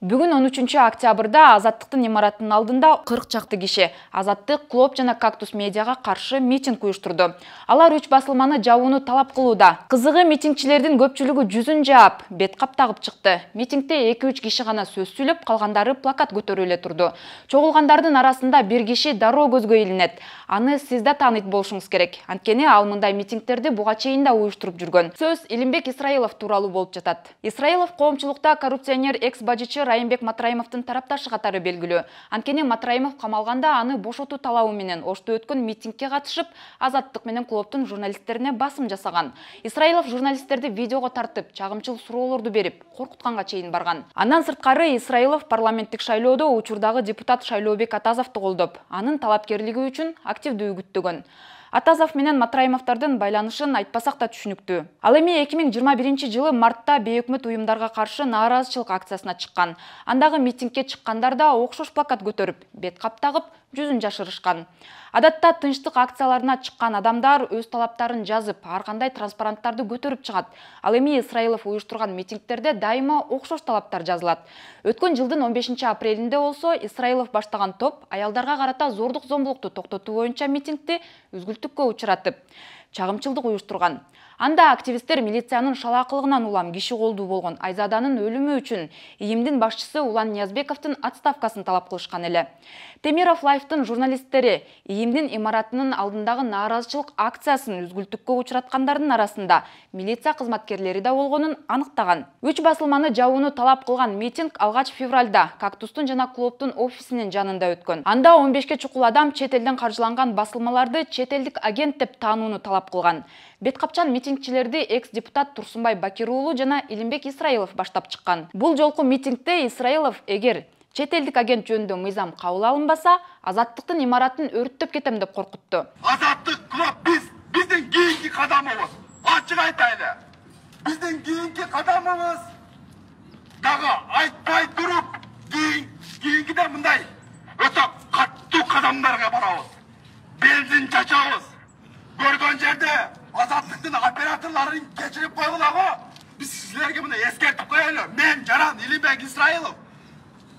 Бүгүн 13-октябрда Азаттыктын имаратынын алдында 40 чакты киши Азаттык, Клоп жана Кактус медиага каршы митинг уюштурду. Алар 3 басылманы жабууну талап кылууда. Кызыгы, митингчилердин көпчүлүгү жүзүн жаап, бет кап тагып чыкты. Митингде 2-3 киши гана сөз сүйлөп, калгандары плакат көтөрүп эле турду. Чогулгандардын арасында бир киши дароо көзгө илинет. Аны сиз да тааныйт болушуңуз керек. Анткени ал мындай митингтерди буга чейин да уюштуруп жүргөн. Сөз Илимбек Исраилов тууралуу болуп жатат. Исраилов коомчулукта коррупционер экс-бажычы Райымбек Матраимовдун тарапташы катары белгилүү. Анткени Матраимов камалганда аны бошотуу талабы менен Ошто өткөн митингке катышып, Азаттык менен Клоптун журналисттерине басым жасаган. Исраилов журналисттерди видеого тартып, чагымчыл суроолорду берип, коркутканга чейин барган. Андан сырткары Исраилов парламенттик шайлоодо учурдагы депутат Шайлообек Атазовду колдоп, анын талапкерлиги үчүн активдүү үгүттөгөн. Атазов менен Матраимовдордун байланышын айтпасак да түшүнүктүү. Ал эми 2021 жылы мартта бейөкмөт уюмдарга каршы нааразычылык акциясына чыккан. Андагы митингке чыккандар да окшош плакат көтөрүп, бет кап тагып, жүзүн жашырышкан. Адатта тынчтык акцияларына чыккан адамдар өз талаптарын жазып, ар кандай транспаранттарды көтөрүп чыгат. Ал эми Исраилов уюштурган митингтерде дайыма окшош талаптар жазылат. Өткөн жылдын 15-апрелинде болсо Исраилов баштаган топ аялдарга карата зордук-зомбулукту токтотуу боюнча митингди үзгүлтүккө учуратып, чагымчылдык уюштурган. Анда активисттер милициянын шалаакылыгынан улам киши колдуу болгон Айзаданын өлүмү үчүн ИИМдин башчысы Улан Ниязбековдун отставкасын талап кылышкан эле. Темиров Лайфтын журналисттери ИИМдин имаратынын алдындагы нааразычылык акциясын үзгүлтүккө учураткандардын арасында милиция кызматкерлери да болгонун аныктаган. 3 басылманы жабууну талап кылган митинг алгач февралда Кактустун жана Клоптун офисинин жанында өткөн. Анда 15 чукул адам чет элден каржыланган басылмаларды чет элдик агент деп таанууну талап кылган. Беткапчан митингчилерди экс-депутат Турсунбай Бакир уулу жана Илимбек Исраилов баштап чыккан. Бул жолку митингде Исраилов эгер чет элдик агент жөнүндө мыйзам кабыл алынбаса, Азаттыктын имаратын өрттөп кетем деп коркутту. Азаттык Клоп биздин кийинки кадамыбыз. Ачык айтайлы. Биздин кийинки кадамыбыз дагы айтпай туруп, кийинкиде мындай өтө каттуу кадамдарга барабыз. Бензин чачабыз. Көргөн жерде Азаттыктын операторларын кечирип койгулагы. Биз силерге мына эскертип коелу. Мен Жаран Илимбек Исраилов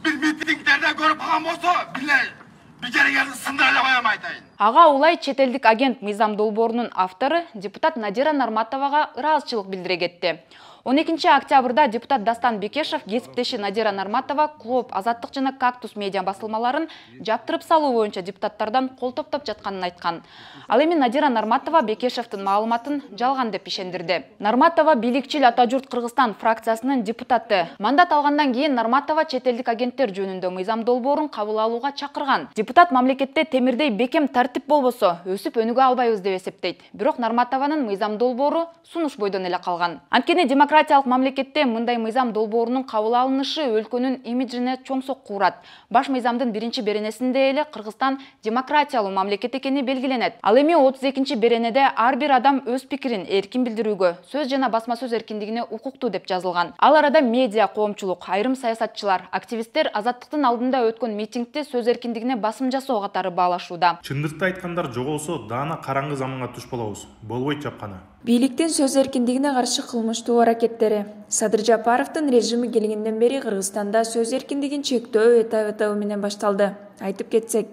бир митингдерде көрүп калган болсо, бир жерге сындыра эле коем айтайын. Ага улай чет элдик агент мыйзам долбоорунун автору депутат Надира Нарматовага ыраазычылык билдире кетти. 12-октябрда депутат Дастан Бекешев кесиптеши Надира Нарматова Клоп, Азаттык жана Кактус медиа басылмаларын жаптырып салуу боюнча депутаттардан кол топтоп жатканын айткан. Ал эми Надира Нарматова Бекешевдин маалыматын жалган деп ишендирди. Нарматова бийликчил Ата журт Кыргызстан фракциясынын депутаты. Мандат алгандан кийин Нарматова чет элдик агенттер жөнүндө мыйзам долбоорун кабыл алууга чакырган. Депутат мамлекетте темирдей бекем тартип болбосо өсүп өнүгө албайбыз деп эсептейт. Бирок Нарматованын мыйзам долбоору сунуш бойдон эле калган. Анткени демократиялык мамлекетте мындай мыйзам долбоорунун кабыл алынышы өлкөнүн имиджине чоң сокку урат. Баш мыйзамдын 1-беренесинде эле Кыргызстан демократиялуу мамлекет экени белгиленет. Ал эми 32-беренеде ар бир адам өз пикирин эркин билдирүүгө, сөз жана басма сөз эркиндигине укуктуу деп жазылган. Ал арада медиа, коомчулук, айрым саясатчылар, активисттер Азаттыктын алдында өткөн митингде сөз эркиндигине басым жасоо катары баалашууда. Чындыкты айткандар жоголсо, даана караңгы заманга туш болобуз. Болбойт жапканы. Бийликтин сөз эркиндигине каршы кылмыштуу аракеттери. Садыр Жапаровдун режими келгенден бери Кыргызстанда сөз эркиндигин чектөө этабы менен башталды. Айтып кетсек,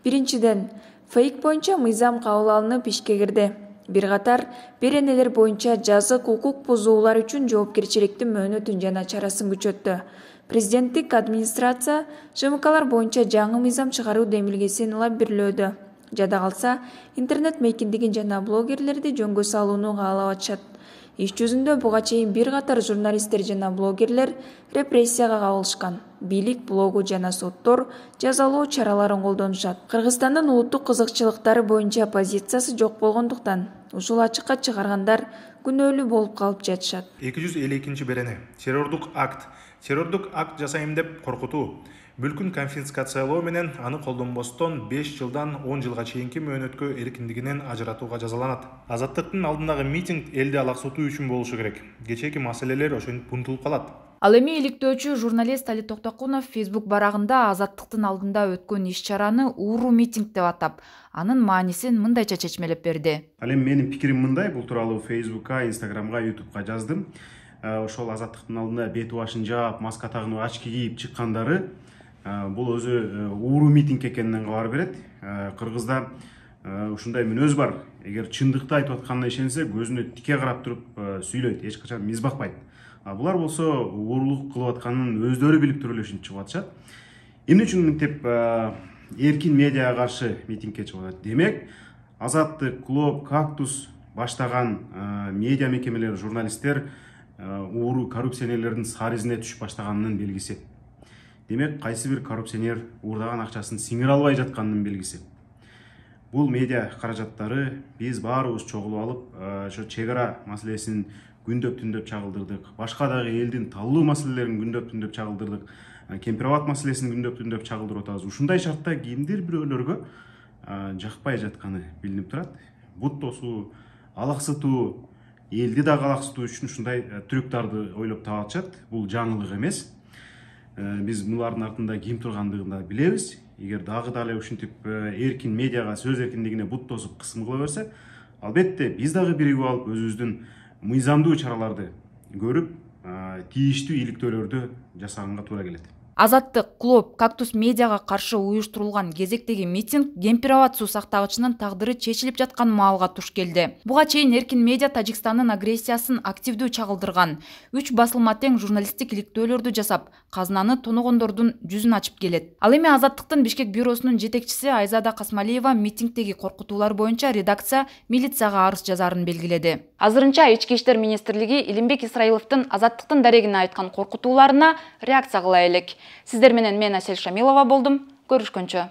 биринчиден, фейк боюнча мыйзам кабыл алынып ишке кирди. Бир катар беренелер боюнча жазык укук бузуулар үчүн жоопкерчиликтин мөөнөтүн жана чарасын күчөттү. Президенттик администрация ЖМКлар боюнча жаңы мыйзам чыгаруу демилгесин лаббирлөөдө. Жада калса, интернет мейкиндигин жана блогерлерди жөнгө салууну каалап атышат. Иш жүзүндө буга чейин бир катар журналисттер жана блогерлер репрессияга кабылышкан. Бийлик, блогу жана соттор жазалоо чараларын колдонушат. Кыргызстандын улуттук кызыкчылыктары боюнча позициясы жок болгондуктан ушул ачыкка чыгаргандар күнөөлүү болуп калып жатышат. 252-берене террордук акт жасайм деп коркутуу, мүлкүн конфискациялоо менен аны колдонбостон 5 жылдан 10 жылга чейинки мөөнөткө эркиндигинен ажыратууга жазаланат. Азаттыктын алдындагы митинг элди алаксытуу үчүн болушу керек. Кечээки маселелер ошентип унутулуп калат. Ал эми иликтөөчү журналист Али Токтокунов Facebook барагында Азаттыктын алдында өткөн иш-чараны ууруу митинг деп атап, анын маанисин мындайча чечмелеп берди. Ал эми менин пикирим мындай, бул тууралуу Facebook'ка, Instagram'га, YouTube'га жаздым. ошол азаттыктын алдында бет башын жаап, маска тагынып, очки кийип чыккандары бул өзү ууруу митинг экенинен кабар берет. Кыргызда ушундай мүнөз бар. Эгер чындыкты айтып атканына ишенсе, көзүнө тике карап туруп сүйлөйт, эч качан миз бакпайт. Булар болсо уурулук кылып атканын өздөрү билип туруп эле ушинтип чыгып атышат. Эмне үчүн мынтип эркин медиага каршы митингге чыгып атат? Демек, Азаттык, Клоп, Кактус баштаган медиа мекемелер, журналисттер ууруу коррупционерлердин сары изине түшүп баштаганынын белгиси. Демек, кайсы бир коррупционер уурдаган акчасын сиңире албай жатканынын белгиси. Бул медиа каражаттары биз баарыбыз чогулуп алып, ошо чек ара маселесин күндөп-түндөп чагылдырдык. Башка дагы элдин таллуу маселелерин күндөп-түндөп чагылдырдык. Кемпир-абад маселесин күндөп-түндөп чагылдырып атабыз. Ушундай шартта кимдир бирөөлөргө жакпай жатканы билинип турат. Бут тосуу, алаксытуу, элди дагы алаксытуу үчүн ушундай трюктарды ойлоп табышат. Бул жаңылык эмес. Биз булардын артында ким тургандыгын да билебиз. Эгер дагы эле ушинтип эркин медиага, сөз эркиндигине бут тосуп кысым кыла берсе, албетте биз дагы биригип алып өзүбүздүн мыйзамдуу чараларды көрүп, тийиштүү иликтөөлөрдү жасаганга туура келет. Азаттык, Клоп, Кактус медиага каршы уюштурулган кезектеги митинг Кемпир-абад суу сактагычынын тагдыры чечилип жаткан маалга туш келди. Буга чейин эркин медиа Тажикстандын агрессиясын активдүү чагылдырган, 3 басылма тең журналисттик иликтөөлөрдү жасап, казынаны тоногондордун жүзүн ачып келет. Ал эми Азаттыктын Бишкек бюросунун жетекчиси Айзада Касмалиева митингдеги коркутуулар боюнча редакция милицияга арыз жазарын белгиледи. Азырынча Ички иштер министрлиги Илимбек Исраиловдун Азаттыктын дарегине айткан коркутууларына реакция кыла элек. Сиздер менен мен Асель Шамилова болдум. Көрүшкөнчө.